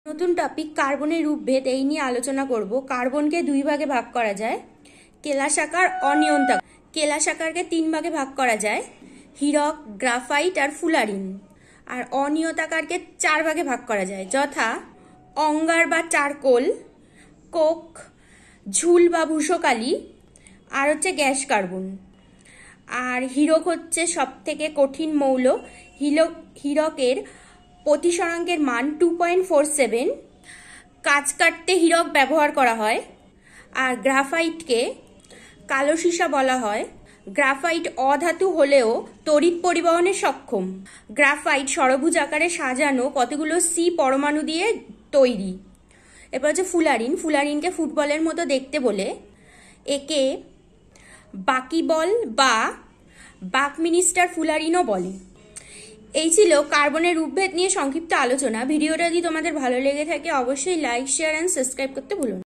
নতুন টপিক কার্বনের রূপভেদ এই নিয়ে আলোচনা করব। কার্বনকে দুই ভাগে ভাগ করা যায়, কেলাসাকার, অনিয়ন্ত্রক। কেলাসাকারকে তিন ভাগে ভাগ করা যায়, হীরক, গ্রাফাইট আর ফুলারিন। আর অনিয়তাকারকে চার ভাগে ভাগ করা যায়, যথা অঙ্গার বা চারকোল, কোক, ঝুল বা ভূষকালি, আর হচ্ছে গ্যাস কার্বন। আর হীরক হচ্ছে সব থেকে কঠিন মৌল। হীরকের প্রতিসরাঙ্কের মান 2.47। কাঁচ কাটতে হীরক ব্যবহার করা হয়। আর গ্রাফাইটকে কালো সীসা বলা হয়। গ্রাফাইট অধাতু হলেও তড়িৎ পরিবহনে সক্ষম। গ্রাফাইট ষড়ভুজ আকারে সাজানো কতগুলো সি পরমাণু দিয়ে তৈরি। এরপর হচ্ছে ফুলারিন। ফুলারিনকে ফুটবলের মতো দেখতে বলে একে বাকিবল বা বাকমিনিস্টার ফুলারিনও বলে। এই ছিল কার্বনের রূপভেদ নিয়ে সংক্ষিপ্ত আলোচনা। ভিডিওটা যদি তোমাদের ভালো লেগে থাকে অবশ্যই লাইক, শেয়ার অ্যান্ড সাবস্ক্রাইব করতে ভুলো না।